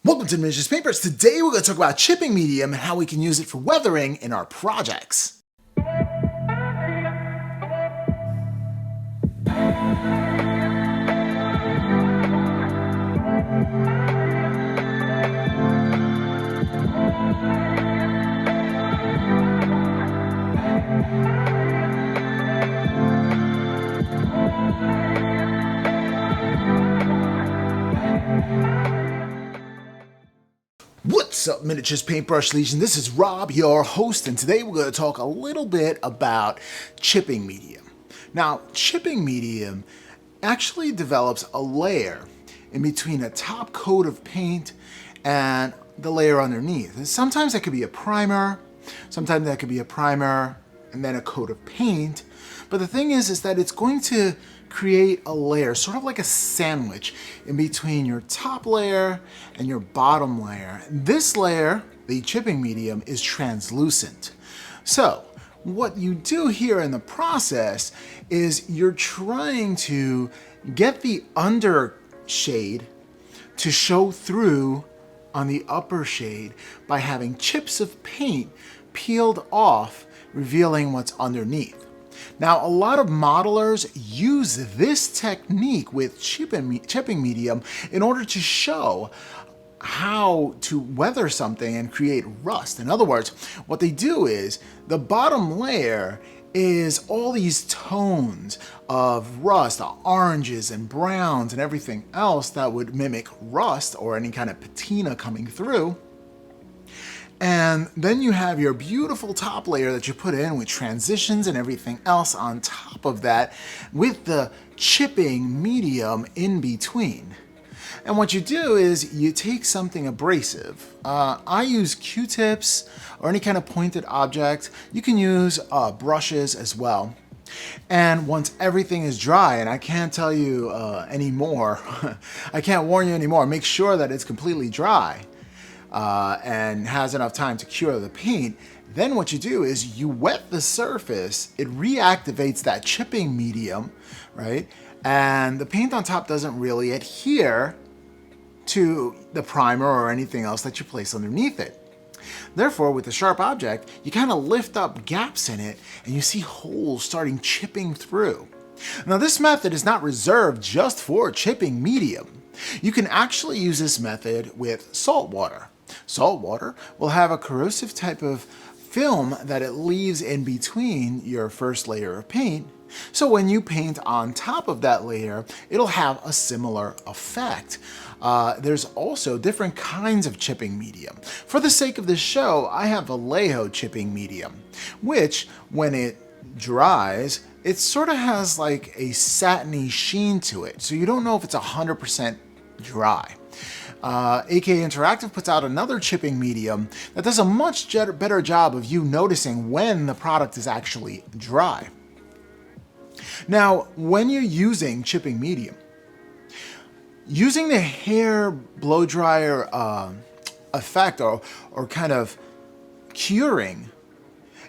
Welcome to Miniatures Paintbrush. Today we're going to talk about chipping medium and how we can use it for weathering in our projects. What's up, Miniatures Paintbrush Legion? This is Rob, your host, and today we're going to talk a little bit about chipping medium. Now, chipping medium actually develops a layer in between a top coat of paint and the layer underneath. And sometimes that could be a primer, sometimes that could be a primer and then a coat of paint. But the thing is that it's going to create a layer, sort of like a sandwich, in between your top layer and your bottom layer. This layer, the chipping medium, is translucent. So what you do here in the process is you're trying to get the under shade to show through on the upper shade by having chips of paint peeled off, revealing what's underneath. Now, a lot of modelers use this technique with chipping medium in order to show how to weather something and create rust. In other words, what they do is the bottom layer is all these tones of rust, oranges and browns and everything else that would mimic rust or any kind of patina coming through. And then you have your beautiful top layer that you put in with transitions and everything else on top of that with the chipping medium in between. And what you do is you take something abrasive. I use Q-tips or any kind of pointed object. You can use brushes as well. And once everything is dry, and I can't tell you anymore, I can't warn you anymore, make sure that it's completely dry. And has enough time to cure the paint, then what you do is you wet the surface, it reactivates that chipping medium, right? And the paint on top doesn't really adhere to the primer or anything else that you place underneath it. Therefore, with a sharp object, you kind of lift up gaps in it and you see holes starting chipping through. Now, this method is not reserved just for chipping medium. You can actually use this method with salt water. Salt water will have a corrosive type of film that it leaves in between your first layer of paint. So when you paint on top of that layer, it'll have a similar effect. There's also different kinds of chipping medium. For the sake of this show, I have Vallejo chipping medium, which when it dries, it sort of has like a satiny sheen to it. So you don't know if it's 100% dry. AK Interactive puts out another chipping medium that does a much better job of you noticing when the product is actually dry. Now, when you're using chipping medium, using the hair blow dryer effect or kind of curing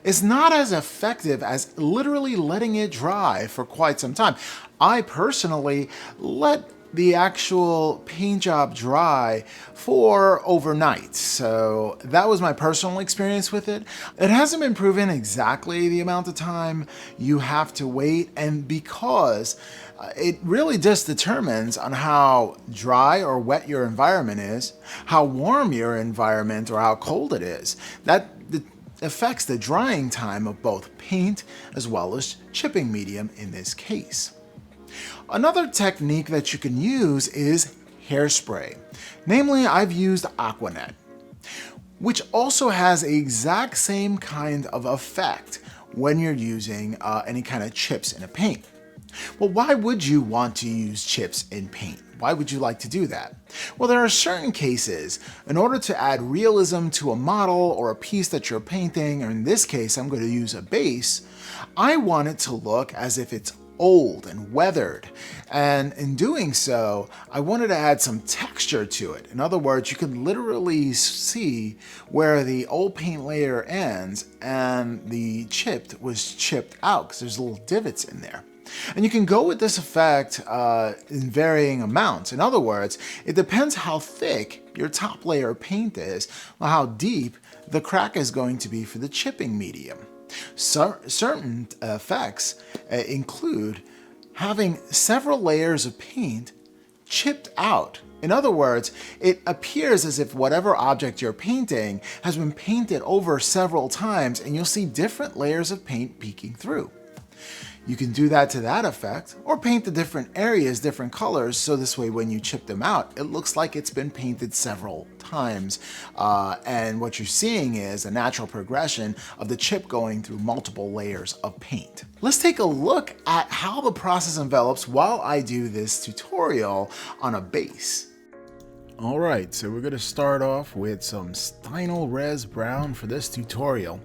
is not as effective as literally letting it dry for quite some time. I personally let the actual paint job dry for overnight. So that was my personal experience with it. It hasn't been proven exactly the amount of time you have to wait, and because it really just determines on how dry or wet your environment is, how warm your environment or how cold it is. That affects the drying time of both paint as well as chipping medium in this case. Another technique that you can use is hairspray. Namely, I've used Aquanet, which also has the exact same kind of effect when you're using any kind of chips in a paint. Well, why would you want to use chips in paint? Why would you like to do that? Well, there are certain cases, in order to add realism to a model or a piece that you're painting, or in this case, I'm going to use a base, I want it to look as if it's old and weathered, and in doing so I wanted to add some texture to it. In other words, you can literally see where the old paint layer ends and the chipped was chipped out because there's little divots in there. And you can go with this effect in varying amounts. In other words, it depends how thick your top layer of paint is, or how deep the crack is going to be for the chipping medium. Certain effects include having several layers of paint chipped out. In other words, it appears as if whatever object you're painting has been painted over several times, and you'll see different layers of paint peeking through. You can do that to that effect, or paint the different areas different colors, so this way when you chip them out, it looks like it's been painted several times. And what you're seeing is a natural progression of the chip going through multiple layers of paint. Let's take a look at how the process envelops while I do this tutorial on a base. All right, so we're going to start off with some Stynylrez Res Brown for this tutorial.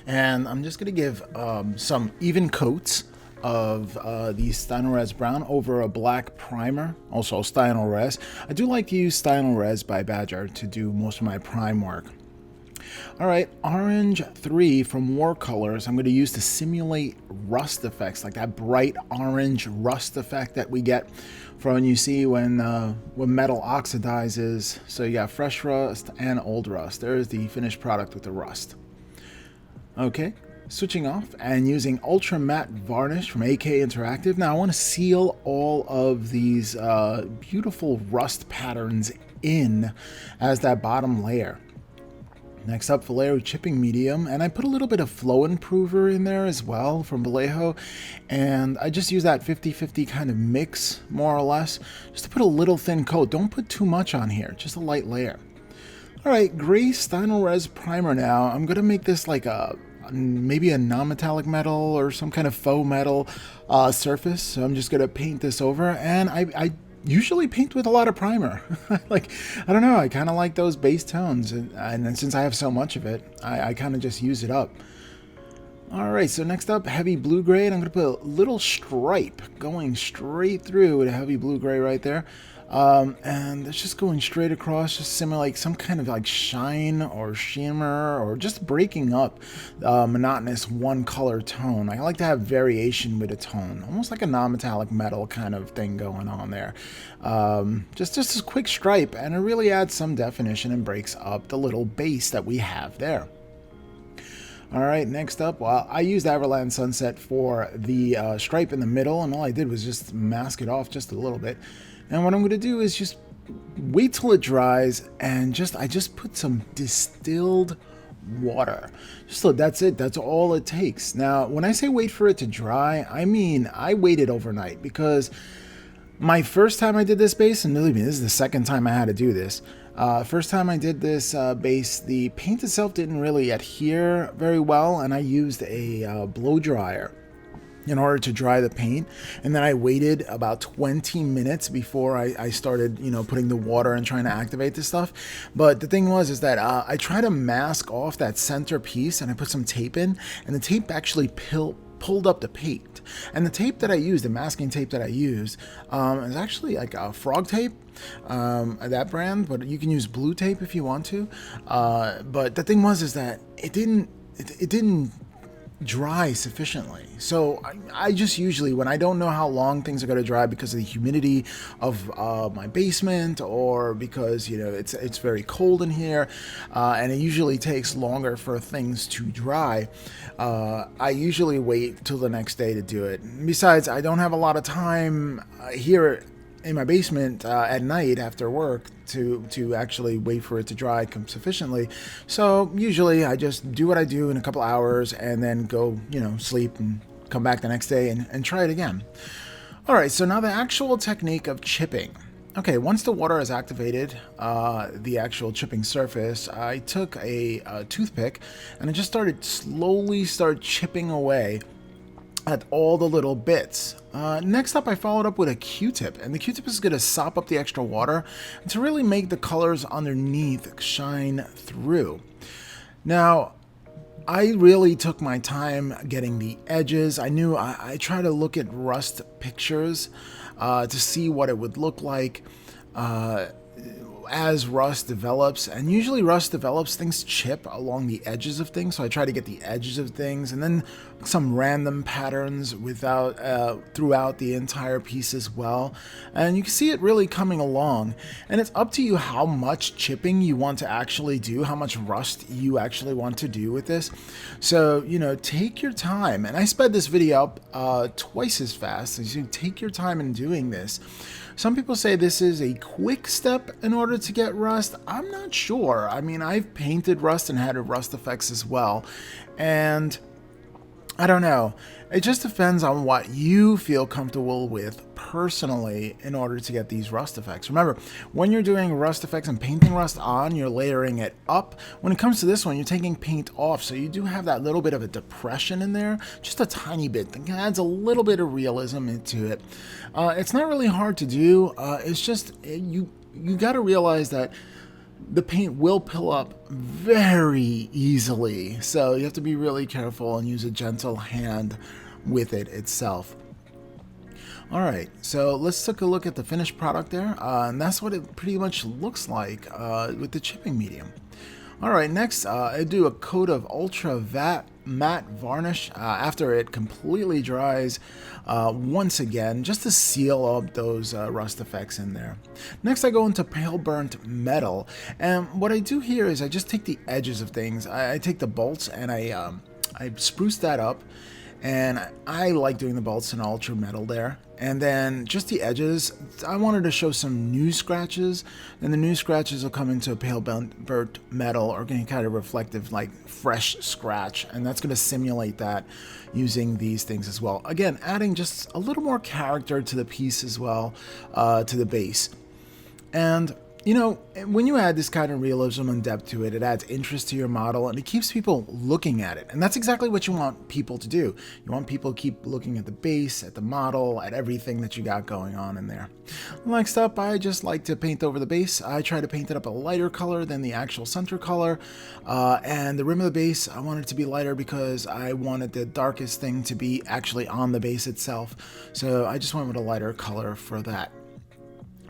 And I'm just going to give some even coats of the Stynylrez Res Brown over a black primer, also Stynylrez Res. I do like to use Stynylrez Res by Badger to do most of my prime work. All right, Orange 3 from Watercolors I'm going to use to simulate rust effects, like that bright orange rust effect that we get from when you see when metal oxidizes. So you got fresh rust and old rust. There's the finished product with the rust. Okay, switching off and using Ultra Matte Varnish from AK Interactive. Now I want to seal all of these beautiful rust patterns in as that bottom layer. Next up, Vallejo chipping medium, and I put a little bit of flow improver in there as well from Vallejo, and I just use that 50-50 kind of mix, more or less, just to put a little thin coat. Don't put too much on here, just a light layer. All right, gray Stynylrez Res primer now. I'm gonna make this like maybe a non-metallic metal or some kind of faux metal surface. So I'm just gonna paint this over, and I usually paint with a lot of primer. I don't know, I kind of like those base tones, and since I have so much of it, I kind of just use it up. All right, so next up, heavy blue gray, and I'm gonna put a little stripe going straight through with a heavy blue gray right there. And it's just going straight across, just simulate some kind of like shine or shimmer, or just breaking up monotonous one color tone. I like to have variation with a tone, almost like a non-metallic metal kind of thing going on there. Just a quick stripe, and it really adds some definition and breaks up the little base that we have there. All right, next up, well, I used Everland Sunset for the stripe in the middle, and all I did was just mask it off just a little bit. And what I'm going to do is just wait till it dries, and I just put some distilled water. So that's it. That's all it takes. Now, when I say wait for it to dry, I mean I waited overnight, because my first time I did this base, and believe me, this is the second time I had to do this. First time I did this base, the paint itself didn't really adhere very well, and I used a blow dryer in order to dry the paint, and then I waited about 20 minutes before I started, putting the water and trying to activate this stuff. But the thing is that I try to mask off that center piece, and I put some tape in, and the tape actually pulled up the paint. And the tape that I used, the masking tape that I used, is actually like a frog tape, that brand, but you can use blue tape if you want to. But the thing is that it didn't dry sufficiently. So I just usually, when I don't know how long things are going to dry because of the humidity of my basement, or because it's very cold in here, and it usually takes longer for things to dry, I usually wait till the next day to do it. Besides, I don't have a lot of time here in my basement at night after work to actually wait for it to dry sufficiently. So usually I just do what I do in a couple hours, and then go sleep and come back the next day and try it again. All right, so now the actual technique of chipping. Okay, once the water is activated, the actual chipping surface, I took a toothpick, and I just slowly started chipping away at all the little bits. Next up, I followed up with a Q-tip, and the Q-tip is going to sop up the extra water to really make the colors underneath shine through. Now, I really took my time getting the edges. I try to look at rust pictures to see what it would look like. as rust develops, and usually rust develops, things chip along the edges of things, so I try to get the edges of things, and then some random patterns throughout the entire piece as well. And you can see it really coming along, and it's up to you how much chipping you want to actually do, how much rust you actually want to do with this. So, take your time, and I sped this video up twice as fast, so you take your time in doing this. Some people say this is a quick step in order to get rust. I'm not sure. I mean, I've painted rust and had rust effects as well, and I don't know. It just depends on what you feel comfortable with personally in order to get these rust effects. Remember, when you're doing rust effects and painting rust on, you're layering it up. When it comes to this one, you're taking paint off, so you do have that little bit of a depression in there, just a tiny bit. That adds a little bit of realism into it. It's not really hard to do. It's just you got to realize that the paint will pill up very easily, so you have to be really careful and use a gentle hand with it itself. Alright, so let's take a look at the finished product there, and that's what it pretty much looks like with the chipping medium. Alright, next I do a coat of ultra matte varnish after it completely dries once again, just to seal up those rust effects in there. Next I go into pale burnt metal, and what I do here is I just take the edges of things. I take the bolts and I spruce that up, and I like doing the bolts in ultra metal there. And then just the edges, I wanted to show some new scratches, and the new scratches will come into a pale burnt metal, or any kind of reflective, like fresh scratch, and that's going to simulate that using these things as well. Again, adding just a little more character to the piece as well, to the base. And when you add this kind of realism and depth to it, it adds interest to your model, and it keeps people looking at it. And that's exactly what you want people to do. You want people to keep looking at the base, at the model, at everything that you got going on in there. Next up, I just like to paint over the base. I try to paint it up a lighter color than the actual center color. And the rim of the base, I want it to be lighter because I wanted the darkest thing to be actually on the base itself. So I just went with a lighter color for that.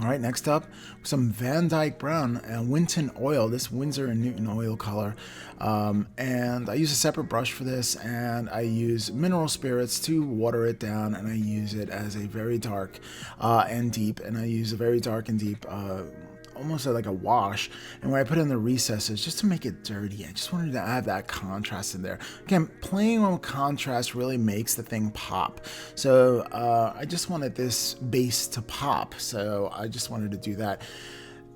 Alright, next up, some Van Dyke Brown and Winton Oil, this Winsor & Newton oil color. And I use a separate brush for this, and I use mineral spirits to water it down, and I use it as a very dark and deep, and I use a very dark and deep almost like a wash, and when I put in the recesses just to make it dirty, I just wanted to add that contrast in there. Again, playing on contrast really makes the thing pop, so I just wanted this base to pop, so I just wanted to do that.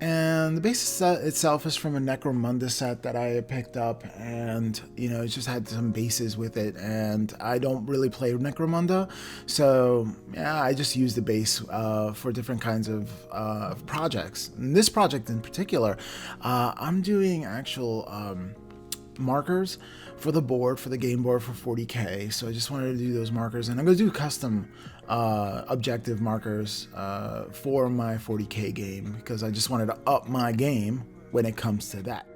And the base itself is from a Necromunda set that I picked up, and it just had some bases with it, and I don't really play Necromunda, so yeah, I just use the base for different kinds of projects. In this project in particular, I'm doing actual markers for the board, for the game board for 40K, so I just wanted to do those markers, and I'm going to do custom objective markers for my 40K game, because I just wanted to up my game when it comes to that.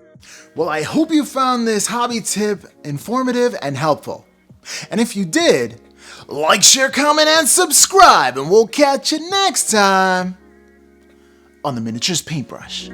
Well, I hope you found this hobby tip informative and helpful. And if you did, like, share, comment, and subscribe, and we'll catch you next time on the Miniatures Paintbrush.